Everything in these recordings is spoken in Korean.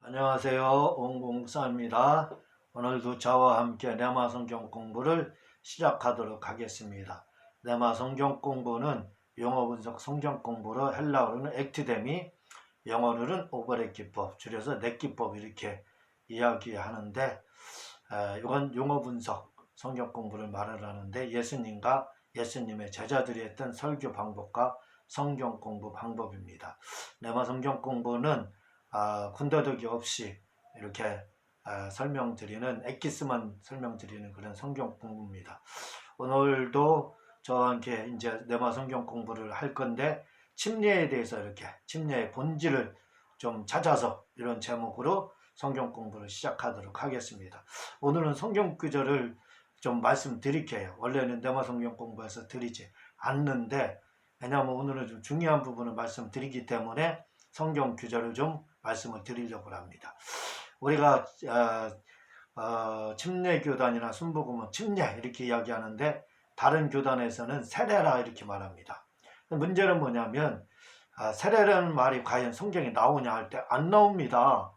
안녕하세요. 옹공사입니다. 오늘도 저와 함께 내마 성경 공부를 시작하도록 하겠습니다. 내마 성경 공부는 영어 분석 성경 공부로 헬라어로는 액티데미, 영어로는 오버랩 기법, 줄여서 넷 기법 이렇게 이야기하는데 이건 영어 분석 성경 공부를 말을 하는데 예수님과 예수님의 제자들이 했던 설교 방법과 성경 공부 방법입니다. 내마 성경 공부는 군더더기 없이 이렇게 설명드리는 엑기스만 설명드리는 그런 성경 공부입니다. 오늘도 저와 함께 이제 네마 성경 공부를 할 건데 침례에 대해서 이렇게 침례의 본질을 좀 찾아서 이런 제목으로 성경 공부를 시작하도록 하겠습니다. 오늘은 성경 구절을 좀 말씀드릴게요. 원래는 네마 성경 공부에서 드리지 않는데 왜냐하면 오늘은 좀 중요한 부분을 말씀드리기 때문에 성경 구절을 좀 말씀을 드리려고 합니다. 우리가 침례 교단이나 순복음은 침례 이렇게 이야기하는데 다른 교단에서는 세례라 이렇게 말합니다. 문제는 뭐냐면 세례라는 말이 과연 성경에 나오냐 할 때 안 나옵니다.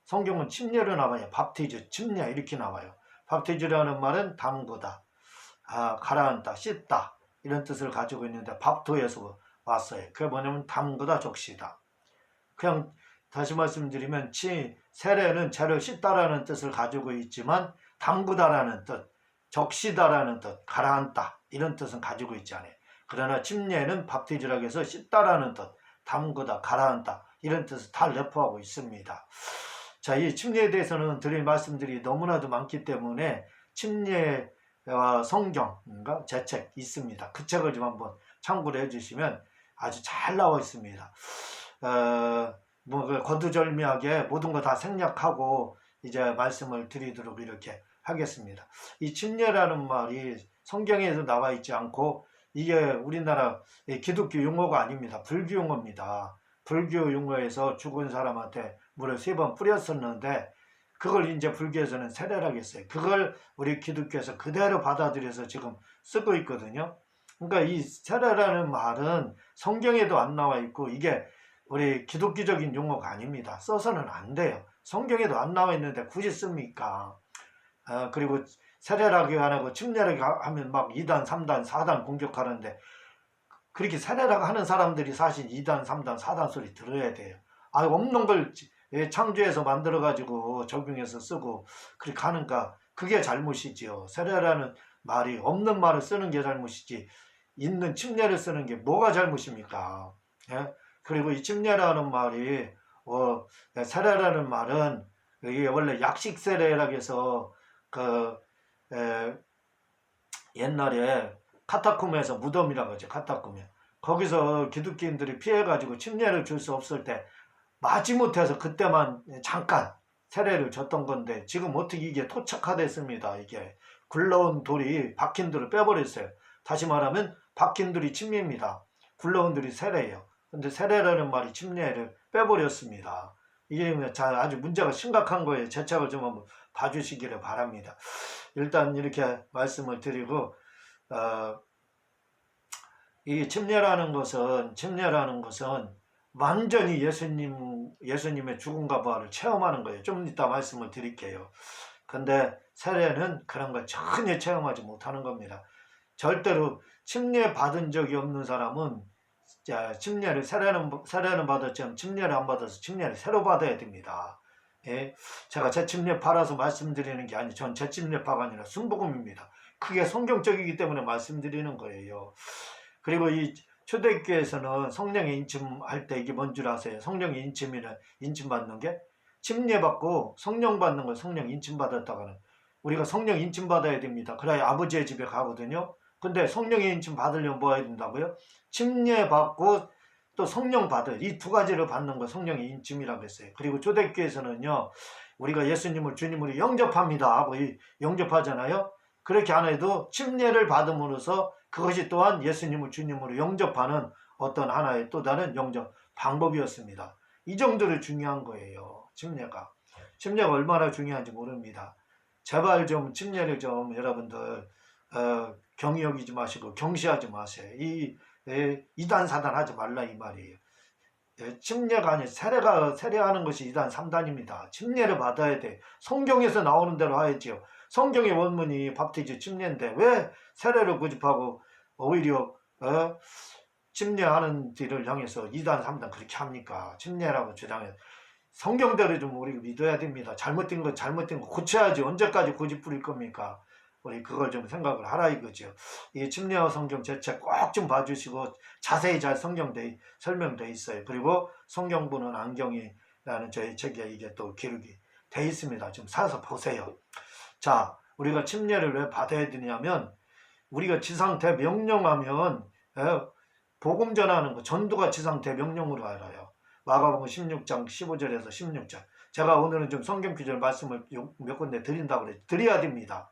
성경은 침례로 나와요. 밥티즈, 침례 이렇게 나와요. 밥티즈라는 말은 담그다, 가라앉다, 씻다 이런 뜻을 가지고 있는데 밥토에서 왔어요. 그게 뭐냐면 담그다, 적시다. 그냥 다시 말씀드리면 세례는 죄를 씻다라는 뜻을 가지고 있지만 담그다라는 뜻, 적시다라는 뜻, 가라앉다 이런 뜻은 가지고 있지 않아요. 그러나 침례는 밥티즈라고 해서 씻다라는 뜻, 담그다, 가라앉다 이런 뜻을 다 내포하고 있습니다. 자, 이 침례에 대해서는 드릴 말씀들이 너무나도 많기 때문에 침례와 성경과 제 책 있습니다. 그 책을 좀 한번 참고를 해주시면 아주 잘 나와 있습니다. 거두절미하게 모든 거 다 생략하고 이제 말씀을 드리도록 이렇게 하겠습니다. 이 침례라는 말이 성경에도 나와 있지 않고 이게 우리나라 기독교 용어가 아닙니다. 불교 용어입니다. 불교 용어에서 죽은 사람한테 물을 3번 뿌렸었는데 그걸 이제 불교에서는 세례라고 했어요. 그걸 우리 기독교에서 그대로 받아들여서 지금 쓰고 있거든요. 그러니까 이 세례라는 말은 성경에도 안 나와 있고 이게 우리 기독교적인 용어가 아닙니다. 써서는 안 돼요. 성경에도 안 나와 있는데 굳이 씁니까? 그리고 세례라고 안 하고 침례라고 하면 막 2단, 3단, 4단 공격하는데 그렇게 세례라고 하는 사람들이 사실 2단, 3단, 4단 소리 들어야 돼요. 없는 걸 창조해서 만들어가지고 적용해서 쓰고 그렇게 하니까 그게 잘못이지요. 세례라는 말이 없는 말을 쓰는 게 잘못이지 있는 침례를 쓰는 게 뭐가 잘못입니까? 예? 그리고 이 침례라는 말이 세례라는 말은 이게 원래 약식 세례라고 해서 옛날에 카타콤에서 무덤이라고 하죠. 카타콤에 거기서 기독교인들이 피해가지고 침례를 줄 수 없을 때 마지못해서 그때만 잠깐 세례를 줬던 건데 지금 어떻게 이게 토착화됐습니다. 이게 굴러온 돌이 박힌 돌을 빼버렸어요. 다시 말하면 박힌 돌이 침례입니다. 굴러온 돌이 세례예요. 근데 세례라는 말이 침례를 빼버렸습니다. 이게 아주 문제가 심각한 거예요. 제 책을 좀 한번 봐주시기를 바랍니다. 일단 이렇게 말씀을 드리고 이 침례라는 것은 완전히 예수님의 죽음과 부활을 체험하는 거예요. 좀 이따 말씀을 드릴게요. 근데 세례는 그런 걸 전혀 체험하지 못하는 겁니다. 절대로 침례 받은 적이 없는 사람은 침례를 세례는 받았지만 침례를 안 받아서 침례를 새로 받아야 됩니다. 예? 제가 제 침례파라서 말씀드리는 게 아니, 전 제 침례파가 아니라 순복음입니다. 그게 성경적이기 때문에 말씀드리는 거예요. 그리고 이 초대교회에서는 성령의 인침할 때 이게 뭔 줄 아세요? 성령의 인침이란 인침받는 게 침례받고 성령 받는 걸 성령 인침받았다가는 우리가 성령 인침받아야 됩니다. 그래야 아버지의 집에 가거든요. 근데 성령의 인침 받으려면 뭐 해야 된다고요? 침례 받고 또 성령 받을 이 두 가지를 받는 거 성령의 인침이라고 했어요. 그리고 초대교회에서는요, 우리가 예수님을 주님으로 영접합니다 하고 영접하잖아요. 그렇게 안 해도 침례를 받음으로써 그것이 또한 예수님을 주님으로 영접하는 어떤 하나의 또 다른 영접 방법이었습니다. 이 정도로 중요한 거예요. 침례가 얼마나 중요한지 모릅니다. 제발 좀 침례를 좀 여러분들 경히 여기지 마시고 경시하지 마세요. 이단 사단 하지 말라 이 말이에요. 침례가 아니 세례하는 것이 이단 3단입니다. 침례를 받아야 돼. 성경에서 나오는 대로 하야지요. 성경의 원문이 밥티지 침례인데 왜 세례를 고집하고 오히려 침례하는 뒤를 향해서 2단 3단 그렇게 합니까? 침례라고 주장해. 성경대로 좀 우리 믿어야 됩니다. 잘못된 거 고쳐야지. 언제까지 고집 부릴 겁니까? 우리 그걸 좀 생각을 하라 이거죠. 이 침례와 성경 제 책 꼭 좀 봐주시고 자세히 잘 설명돼 있어요. 그리고 성경부는 안경이라는 저희 책에 이게 또 기록이 돼 있습니다. 좀 사서 보세요. 자, 우리가 침례를 왜 받아야 되냐면 우리가 지상 대명령하면 복음 전하는 거 전도가 지상 대명령으로 알아요. 마가복음 16장 15절에서 16절. 제가 오늘은 좀 성경 구절 말씀을 몇 군데 드린다고 그랬죠. 드려야 됩니다.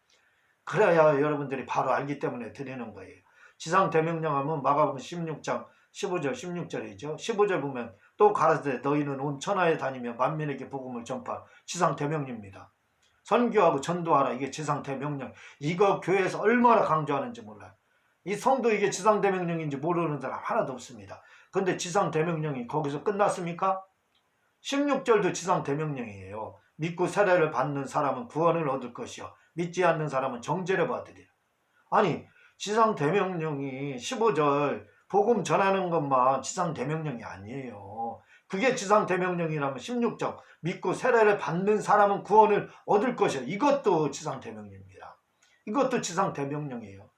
그래야 여러분들이 바로 알기 때문에 드리는 거예요. 지상 대명령하면 마가복음 16장 15절 16절이죠. 15절 보면 또 가라사대 너희는 온 천하에 다니며 만민에게 복음을 전파. 지상 대명령입니다. 선교하고 전도하라. 이게 지상 대명령. 이거 교회에서 얼마나 강조하는지 몰라요. 이 성도 이게 지상 대명령인지 모르는 사람 하나도 없습니다. 근데 지상 대명령이 거기서 끝났습니까? 16절도 지상 대명령이에요. 믿고 세례를 받는 사람은 구원을 얻을 것이요 믿지 않는 사람은 정죄를 받으리라. 아니 지상 대명령이 15절 복음 전하는 것만 지상 대명령이 아니에요. 그게 지상 대명령이라면 16절 믿고 세례를 받는 사람은 구원을 얻을 것이요. 이것도 지상 대명령입니다. 이것도 지상 대명령이에요.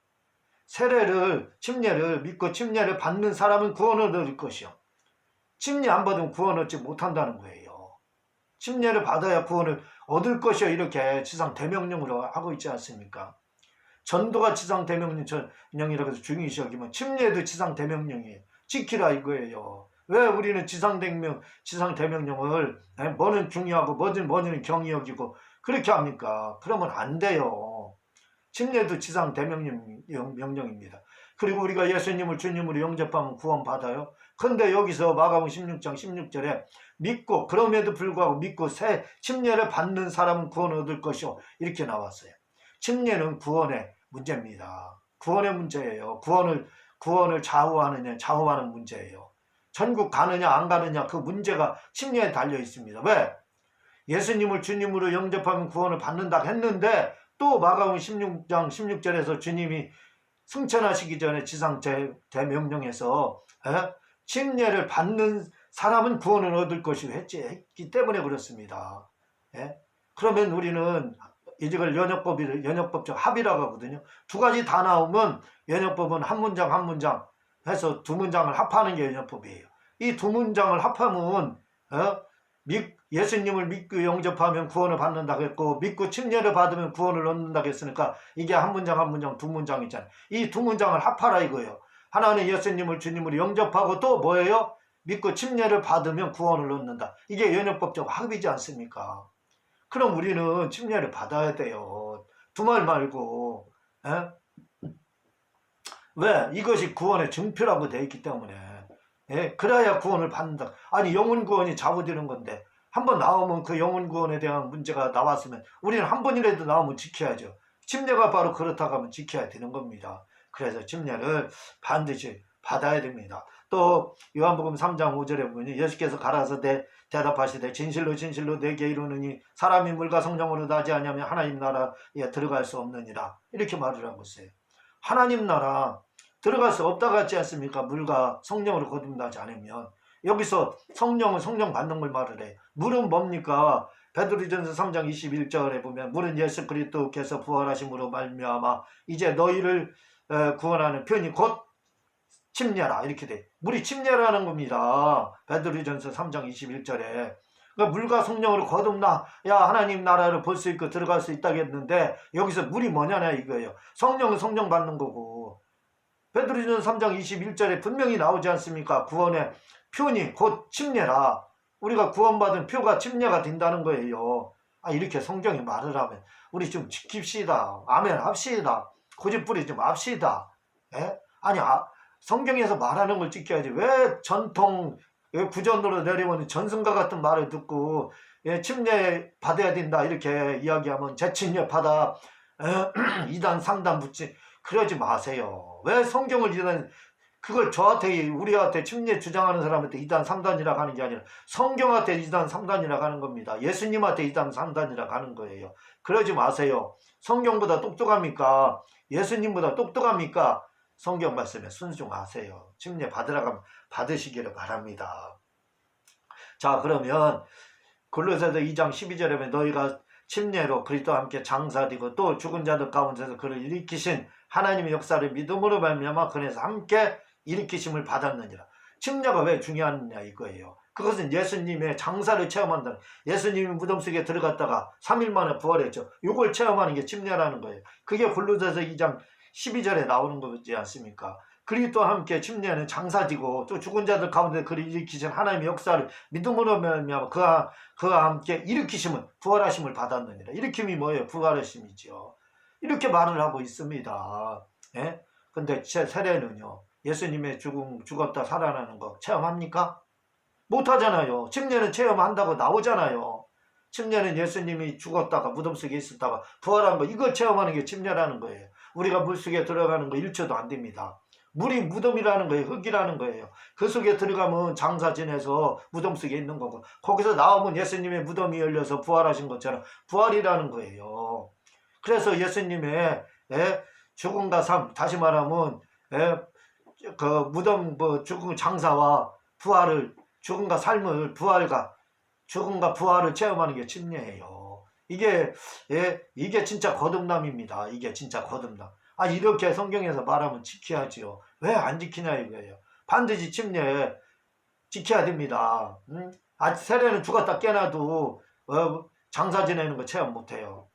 침례를 믿고 침례를 받는 사람은 구원을 얻을 것이요. 침례 안 받으면 구원 얻지 못한다는 거예요. 침례를 받아야 구원을 얻을 것이요. 이렇게 지상 대명령으로 하고 있지 않습니까? 전도가 지상 대명령이라고 해서 중요시 여기면 침례도 지상 대명령이에요. 지키라 이거예요. 왜 우리는 지상 대명령을 뭐는 중요하고 뭐는 경히 여기고 그렇게 합니까? 그러면 안 돼요. 침례도 지상 대명령입니다. 그리고 우리가 예수님을 주님으로 영접하면 구원받아요. 근데 여기서 마가복음 16장 16절에 믿고 그럼에도 불구하고 믿고 새 침례를 받는 사람은 구원을 얻을 것이요. 이렇게 나왔어요. 침례는 구원의 문제입니다. 구원의 문제예요. 구원을 좌우하는 문제예요. 천국 가느냐 안 가느냐 그 문제가 침례에 달려 있습니다. 왜? 예수님을 주님으로 영접하면 구원을 받는다 했는데 또 마가복음 16장 16절에서 주님이 승천하시기 전에 지상 대명령에서 침례를 받는 사람은 구원을 얻을 것이고 했기 때문에 그렇습니다. 그러면 우리는 이걸 연역법적 합이라고 하거든요. 두 가지 다 나오면 연역법은 한 문장 한 문장 해서 두 문장을 합하는 게 연역법이에요. 이 두 문장을 합하면 예수님을 믿고 영접하면 구원을 받는다고 했고 믿고 침례를 받으면 구원을 얻는다고 했으니까 이게 한 문장 한 문장 두 문장이잖아요. 이 두 문장을 합하라 이거예요. 하나는 예수님을 주님으로 영접하고 또 뭐예요? 믿고 침례를 받으면 구원을 얻는다. 이게 연역법적 합이지 않습니까? 그럼 우리는 침례를 받아야 돼요. 두 말 말고. 왜? 이것이 구원의 증표라고 되어 있기 때문에. 그래야 구원을 받는다. 아니 영혼 구원이 좌우되는 건데 한번 나오면 그 영혼 구원에 대한 문제가 나왔으면 우리는 한 번이라도 나오면 지켜야죠. 침례가 바로 그렇다고 하면 지켜야 되는 겁니다. 그래서 침례를 반드시 받아야 됩니다. 또 요한복음 3장 5절에 보니 예수께서 가라서 대답하시되 진실로 진실로 내게 이르노니 사람이 물과 성령으로 나지 아니하면 하나님 나라에 들어갈 수 없느니라. 이렇게 말을 하고 있어요. 하나님 나라 들어갈 수 없다 같지 않습니까? 물과 성령으로 거듭나지 않으면. 여기서 성령은 성령 받는 걸 말을 해요. 물은 뭡니까? 베드로전서 3장 21절에 보면 물은 예수 그리스도께서 부활하심으로 말미암아 이제 너희를 구원하는 편이 곧 침례라 이렇게 돼. 물이 침례라는 겁니다. 베드로전서 3장 21절에. 그러니까 물과 성령으로 거듭나 야 하나님 나라를 볼 수 있고 들어갈 수 있다겠는데 여기서 물이 뭐냐냐 이거예요. 성령은 성령 받는 거고 베드로전서 3장 21절에 분명히 나오지 않습니까? 구원의 표니 곧 침례라. 우리가 구원받은 표가 침례가 된다는 거예요. 이렇게 성경이 말을 하면 우리 좀 지킵시다. 아멘 합시다. 고집부리 좀 합시다. 성경에서 말하는 걸 지켜야지. 왜 전통 구전으로 내려오는 전승과 같은 말을 듣고 침례 받아야 된다 이렇게 이야기하면 재침례 받아 2단 3단 붙지 그러지 마세요. 왜 성경을 그걸 저한테 우리한테 침례 주장하는 사람한테 2단 3단이라고 하는 게 아니라 성경한테 2단 3단이라고 하는 겁니다. 예수님한테 2단 3단이라고 하는 거예요. 그러지 마세요. 성경보다 똑똑합니까? 예수님보다 똑똑합니까? 성경 말씀에 순종하세요. 침례 받으라고 하면 받으시기를 바랍니다. 자, 그러면 골로새서 2장 12절에 보면 너희가 침례로 그리스도와 함께 장사되고 또 죽은 자들 가운데서 그를 일으키신 하나님의 역사를 믿음으로 말미암아 그에서 함께 일으키심을 받았느니라. 침례가 왜 중요하느냐 이거예요. 그것은 예수님의 장사를 체험한다. 예수님이 무덤 속에 들어갔다가 3일 만에 부활했죠. 이걸 체험하는 게 침례라는 거예요. 그게 골로새서 2장 12절에 나오는 거지 않습니까? 그리스도와 함께 침례는 장사지고 또 죽은 자들 가운데 그를 일으키신 하나님의 역사를 믿음으로 말미암아 그와 함께 일으키심을 부활하심을 받았느니라. 일으킴이 뭐예요? 부활하심이죠. 이렇게 말을 하고 있습니다. 예? 근데 제 세례는요, 예수님의 죽었다 살아나는 거 체험합니까? 못하잖아요. 침례는 체험한다고 나오잖아요. 침례는 예수님이 죽었다가 무덤 속에 있었다가 부활한 거, 이걸 체험하는 게 침례라는 거예요. 우리가 물속에 들어가는 거 1초도 안 됩니다. 물이 무덤이라는 거예요. 흙이라는 거예요. 그 속에 들어가면 장사 지내서 무덤 속에 있는 거고, 거기서 나오면 예수님의 무덤이 열려서 부활하신 것처럼 부활이라는 거예요. 그래서 예수님의 죽음과 삶, 다시 말하면 그 무덤 죽음 장사와 부활을, 죽음과 삶을, 죽음과 부활을 체험하는 게 침례예요. 이게 진짜 거듭남입니다. 이게 진짜 거듭남. 이렇게 성경에서 말하면 지켜야지요. 왜 안 지키냐 이거예요. 반드시 침례 지켜야 됩니다. 세례는 죽었다 깨나도 장사 지내는 거 체험 못해요.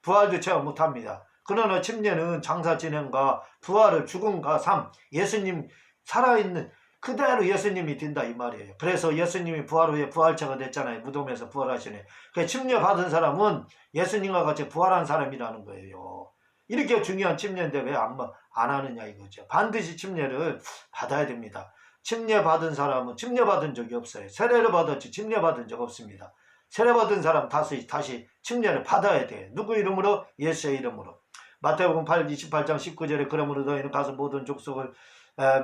부활도 체험 못합니다. 그러나 침례는 장사 진행과 부활을, 죽음과 삶, 예수님 살아있는 그대로 예수님이 된다 이 말이에요. 그래서 예수님이 부활 후에 부활체가 됐잖아요. 무덤에서 부활하시네. 그 침례 받은 사람은 예수님과 같이 부활한 사람이라는 거예요. 이렇게 중요한 침례인데 왜 안 하느냐 이거죠. 반드시 침례를 받아야 됩니다. 침례 받은 사람은 침례 받은 적이 없어요. 세례를 받았지 침례 받은 적 없습니다. 세례 받은 사람 다시 침례를 받아야 돼. 누구 이름으로? 예수의 이름으로. 마태복음 28장 19절에 그러므로 너희는 가서 모든 족속을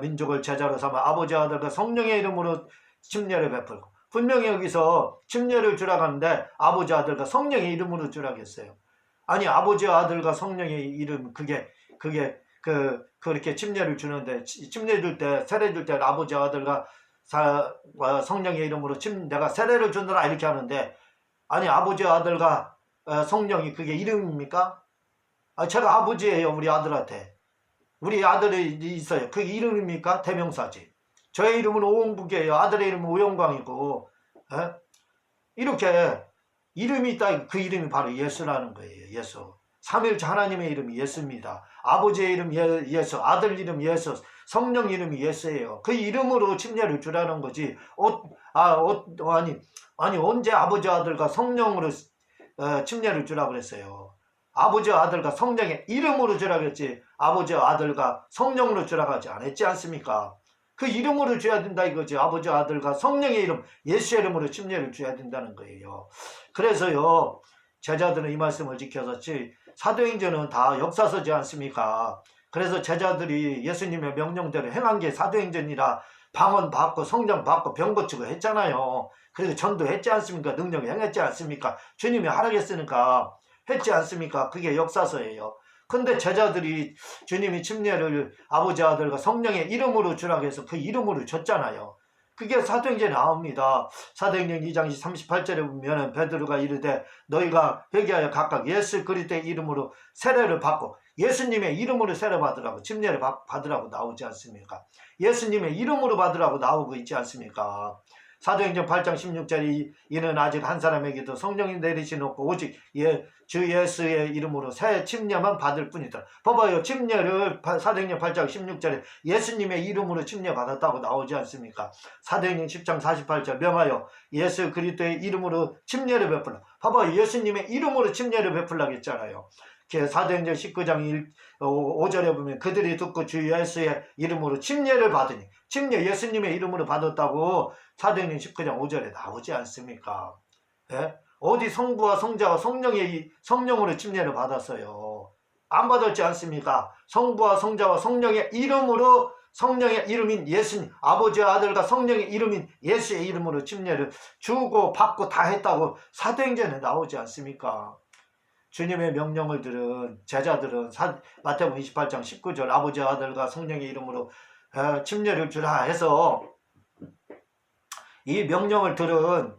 민족을 제자로 삼아 아버지 아들과 성령의 이름으로 침례를 베풀고, 분명히 여기서 침례를 주라고 하는데 아버지 아들과 성령의 이름으로 주라고 했어요. 아니, 아버지 아들과 성령의 이름, 그렇게 침례를 주는데, 침례 줄 때, 세례 줄 때 아버지 아들과 성령의 이름으로 내가 세례를 주느라 이렇게 하는데, 아니, 아버지 아들과 성령이 그게 이름입니까? 제가 아버지예요. 우리 아들한테. 우리 아들이 있어요. 그게 이름입니까? 대명사지. 저의 이름은 오홍국이에요. 아들의 이름은 오영광이고, 이렇게 이름이 있다. 그 이름이 바로 예수라는 거예요. 예수. 삼일째 하나님의 이름이 예수입니다. 아버지의 이름 예수, 아들 이름 예수, 성령 이름이 예수예요. 그 이름으로 침례를 주라는 거지. 아니 언제 아버지 아들과 성령으로 침례를 주라고 그랬어요. 아버지 아들과 성령의 이름으로 주라고 했지, 아버지 아들과 성령으로 주라고 하지 않았지 않습니까? 그 이름으로 줘야 된다 이거지. 아버지 아들과 성령의 이름, 예수의 이름으로 침례를 줘야 된다는 거예요. 그래서요, 제자들은 이 말씀을 지켜서 사도행전은 다 역사서지 않습니까? 그래서 제자들이 예수님의 명령대로 행한 게 사도행전이라 방언 받고 성령 받고 병 고치고 했잖아요. 그래서 전도했지 않습니까? 능력이 행했지 않습니까? 주님이 하라겠으니까 했지 않습니까? 그게 역사서예요. 근데 제자들이 주님이 침례를 아버지 아들과 성령의 이름으로 주라고 해서 그 이름으로 줬잖아요. 그게 사도행전에 나옵니다. 사도행전 2장 38절에 보면 베드로가 이르되 너희가 회개하여 각각 예수 그리스도의 이름으로 세례를 받고, 예수님의 이름으로 세례 받으라고, 침례를 받으라고 나오지 않습니까? 예수님의 이름으로 받으라고 나오고 있지 않습니까? 사도행전 8장 16절에 이는 아직 한 사람에게도 성령이 내리시는 없고 오직 주 예수의 이름으로 새 침례만 받을 뿐이다. 봐봐요. 침례를 사도행전 8장 16절에 예수님의 이름으로 침례 받았다고 나오지 않습니까? 사도행전 10장 48절 명하여 예수 그리스도의 이름으로 침례를 베풀라. 봐봐요. 예수님의 이름으로 침례를 베풀라고 했잖아요. 사도행전 19장 5절에 보면 그들이 듣고 주 예수의 이름으로 침례를 받으니, 침례 예수님의 이름으로 받았다고 사도행전 19장 5절에 나오지 않습니까? 예? 어디 성부와 성자와 성령으로 침례를 받았어요? 안 받았지 않습니까? 성부와 성자와 성령의 이름으로 성령의 이름인 예수님, 아버지와 아들과 성령의 이름인 예수의 이름으로 침례를 주고 받고 다 했다고 사도행전에 나오지 않습니까? 주님의 명령을 들은 제자들은 마태복음 28장 19절 아버지와 아들과 성령의 이름으로 침례를 주라 해서 이 명령을 들은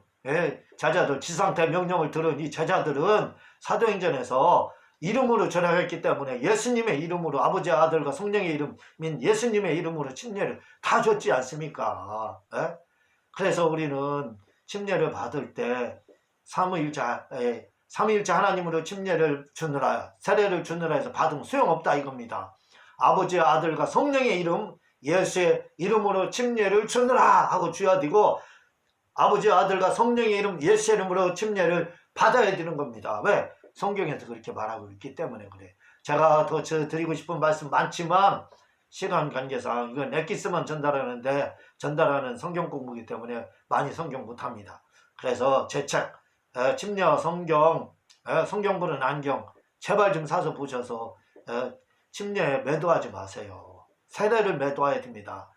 제자들, 지상태 명령을 들은 이 제자들은 사도행전에서 이름으로 전하였기 때문에 예수님의 이름으로 아버지와 아들과 성령의 이름인 예수님의 이름으로 침례를 다 줬지 않습니까? 그래서 우리는 침례를 받을 때 삼위일체 하나님으로 침례를 주느라 세례를 주느라 해서 받으면 소용없다 이겁니다. 아버지와 아들과 성령의 이름 예수의 이름으로 침례를 주느라 하고 주어야 되고 아버지와 아들과 성령의 이름 예수의 이름으로 침례를 받아야 되는 겁니다. 왜? 성경에서 그렇게 말하고 있기 때문에 그래. 제가 더 드리고 싶은 말씀 많지만 시간 관계상 이건 엑기스만 전달하는 성경 공부이기 때문에 많이 성경 못합니다. 그래서 제 책 침례와 성경 보는 안경 제발 좀 사서 보셔서 침례에 매도하지 마세요. 세례를 매도해야 됩니다.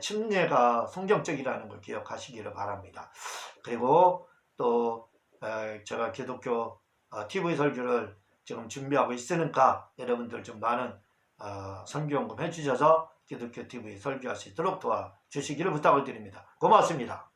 침례가 성경적이라는 걸 기억하시기를 바랍니다. 그리고 또 제가 기독교 TV 설교를 지금 준비하고 있으니까 여러분들 좀 많은 선교연금 해주셔서 기독교 TV 설교할 수 있도록 도와주시기를 부탁을 드립니다. 고맙습니다.